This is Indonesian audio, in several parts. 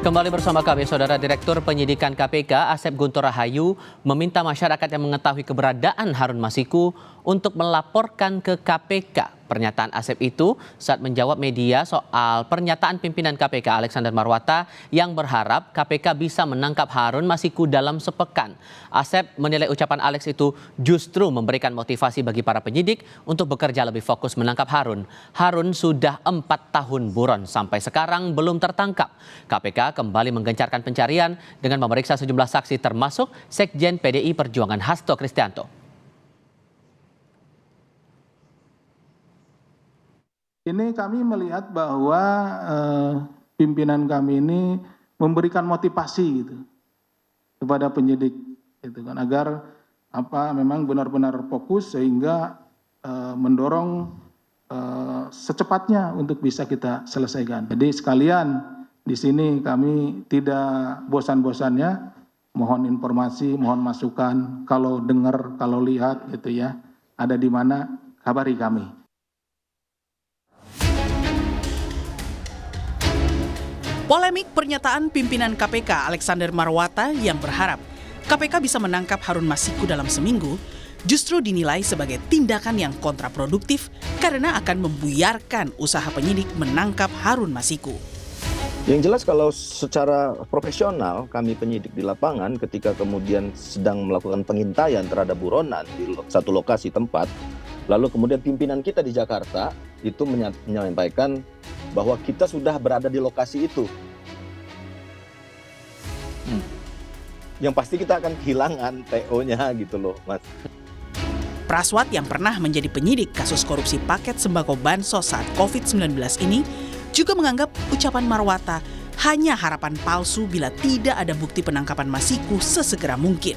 Kembali bersama kami, Saudara. Direktur Penyidikan KPK Asep Guntur Rahayu meminta masyarakat yang mengetahui keberadaan Harun Masiku untuk melaporkan ke KPK. Pernyataan Asep itu saat menjawab media soal pernyataan pimpinan KPK Alexander Marwata yang berharap KPK bisa menangkap Harun Masiku dalam sepekan. Asep menilai ucapan Alex itu justru memberikan motivasi bagi para penyidik untuk bekerja lebih fokus menangkap Harun. Harun sudah 4 tahun buron sampai sekarang belum tertangkap. KPK kembali menggencarkan pencarian dengan memeriksa sejumlah saksi termasuk Sekjen PDI Perjuangan Hasto Kristianto. Ini kami melihat bahwa pimpinan kami ini memberikan motivasi gitu kepada penyidik, gitu kan, agar memang benar-benar fokus sehingga mendorong secepatnya untuk bisa kita selesaikan. Jadi sekalian di sini kami tidak bosan-bosannya mohon informasi, mohon masukan, kalau dengar, kalau lihat gitu ya, ada di mana kabari kami. Polemik pernyataan pimpinan KPK Alexander Marwata yang berharap KPK bisa menangkap Harun Masiku dalam seminggu justru dinilai sebagai tindakan yang kontraproduktif karena akan membuyarkan usaha penyidik menangkap Harun Masiku. Yang jelas kalau secara profesional kami penyidik di lapangan ketika kemudian sedang melakukan pengintaian terhadap buronan di satu lokasi tempat, lalu kemudian pimpinan kita di Jakarta itu menyampaikan bahwa kita sudah berada di lokasi itu. Yang pasti kita akan kehilangan TO-nya gitu loh, Mas. Praswat yang pernah menjadi penyidik kasus korupsi paket sembako bansos saat COVID-19 ini juga menganggap ucapan Marwata hanya harapan palsu bila tidak ada bukti penangkapan Masiku sesegera mungkin.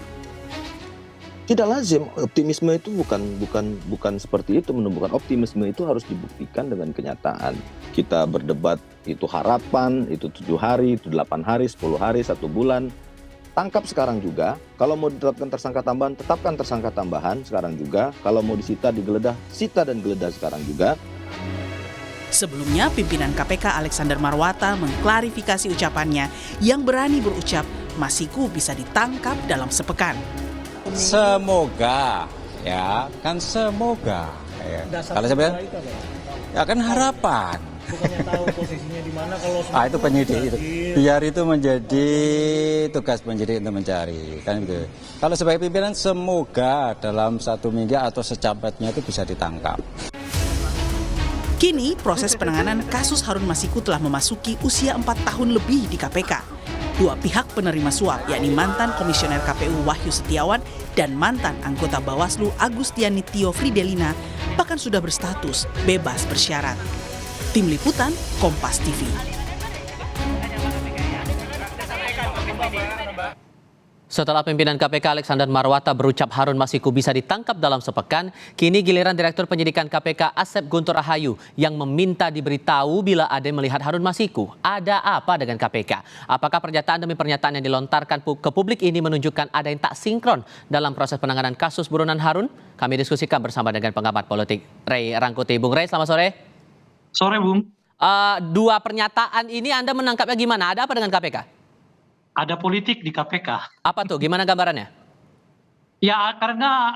Tidak lazim, optimisme itu bukan seperti itu. Menumbuhkan optimisme itu harus dibuktikan dengan kenyataan. Kita berdebat itu harapan, itu 7 hari, itu 8 hari, 10 hari, 1 bulan. Tangkap sekarang juga. Kalau mau ditetapkan tersangka tambahan, tetapkan tersangka tambahan sekarang juga. Kalau mau disita, digeledah, sita dan geledah sekarang juga. Sebelumnya, pimpinan KPK Alexander Marwata mengklarifikasi ucapannya yang berani berucap Masiku bisa ditangkap dalam sepekan. Semoga, ya kan semoga. Ya. Kalau saya bilang, ya kan harapan. Bukannya tahu posisinya di mana kalau itu penyidik itu. Biar itu menjadi tugas penyidik untuk mencari, kan gitu. Kalau sebagai pimpinan semoga dalam 1 minggu atau secepatnya itu bisa ditangkap. Kini proses penanganan kasus Harun Masiku telah memasuki usia 4 tahun lebih di KPK. 2 pihak penerima suap, yakni mantan Komisioner KPU Wahyu Setiawan dan mantan anggota Bawaslu Agustiani Tio Fridelina bahkan sudah berstatus bebas bersyarat. Tim Liputan, Kompas TV. Setelah pimpinan KPK Alexander Marwata berucap Harun Masiku bisa ditangkap dalam sepekan, kini giliran Direktur Penyidikan KPK Asep Guntur Rahayu yang meminta diberitahu bila ada yang melihat Harun Masiku. Ada apa dengan KPK? Apakah pernyataan demi pernyataan yang dilontarkan ke publik ini menunjukkan ada yang tak sinkron dalam proses penanganan kasus buronan Harun? Kami diskusikan bersama dengan pengamat politik Ray Rangkuti. Bung Ray, selamat sore. sore, Bung. 2 pernyataan ini Anda menangkapnya gimana? Ada apa dengan KPK? Ada politik di KPK. Apa tuh? Gimana gambarannya? Ya, karena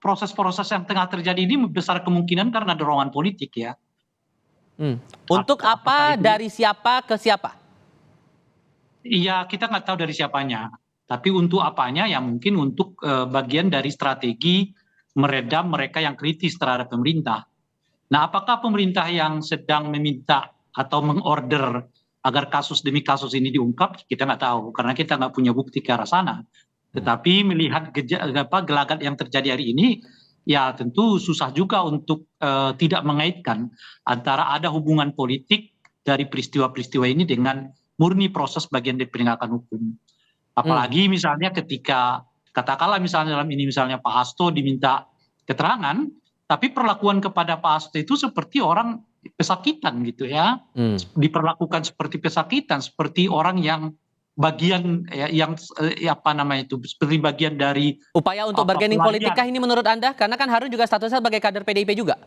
proses-proses yang tengah terjadi ini besar kemungkinan karena dorongan politik ya. Untuk apa, dari siapa ke siapa? Iya, kita nggak tahu dari siapanya. Tapi untuk apanya ya mungkin untuk bagian dari strategi meredam mereka yang kritis terhadap pemerintah. Nah, apakah pemerintah yang sedang meminta atau mengorder agar kasus demi kasus ini diungkap, kita nggak tahu karena kita nggak punya bukti ke arah sana. Tetapi melihat gelagat yang terjadi hari ini, ya tentu susah juga untuk tidak mengaitkan antara ada hubungan politik dari peristiwa-peristiwa ini dengan murni proses bagian dari penegakan hukum. Apalagi misalnya ketika katakanlah misalnya dalam ini misalnya Pak Hasto diminta keterangan, tapi perlakuan kepada Pak Hasto itu seperti orang pesakitan gitu ya, diperlakukan seperti pesakitan, seperti orang yang bagian seperti bagian dari upaya untuk bargaining politik ini menurut Anda? Karena kan Harun juga statusnya sebagai kader PDIP juga.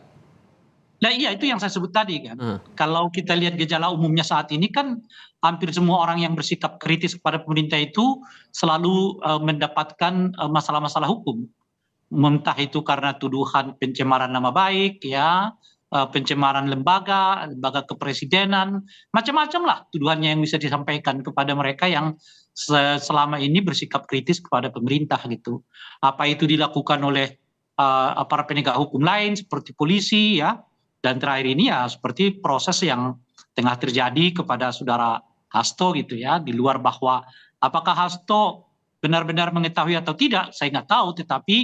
Nah iya itu yang saya sebut tadi kan. Hmm. Kalau kita lihat gejala umumnya saat ini kan hampir semua orang yang bersikap kritis kepada pemerintah itu selalu mendapatkan masalah-masalah hukum. Entah itu karena tuduhan pencemaran nama baik, ya, pencemaran lembaga, lembaga kepresidenan, macam-macam lah tuduhannya yang bisa disampaikan kepada mereka yang selama ini bersikap kritis kepada pemerintah gitu. Apa itu dilakukan oleh aparat penegak hukum lain seperti polisi, ya, dan terakhir ini ya seperti proses yang tengah terjadi kepada saudara Hasto gitu ya, di luar bahwa apakah Hasto benar-benar mengetahui atau tidak, saya nggak tahu, tetapi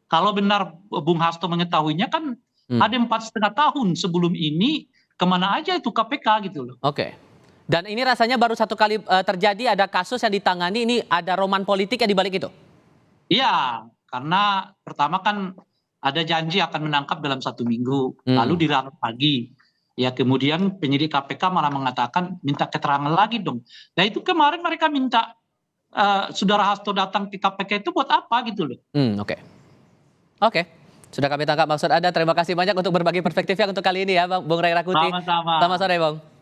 kalau benar Bung Hasto mengetahuinya kan ada 4,5 tahun sebelum ini kemana aja itu KPK gitu loh. Oke. Dan ini rasanya baru satu kali terjadi ada kasus yang ditangani, ini ada roman politik yang dibalik itu? Iya, karena pertama kan ada janji akan menangkap dalam 1 minggu, lalu diralat lagi. Ya kemudian penyidik KPK malah mengatakan minta keterangan lagi dong. Nah itu kemarin mereka minta saudara Hasto datang ke KPK itu buat apa gitu loh. Oke. Sudah kami tangkap maksud Anda. Terima kasih banyak untuk berbagi perspektifnya untuk kali ini ya Bung Ray Rangkuti. Sama-sama. Selamat sore Bang.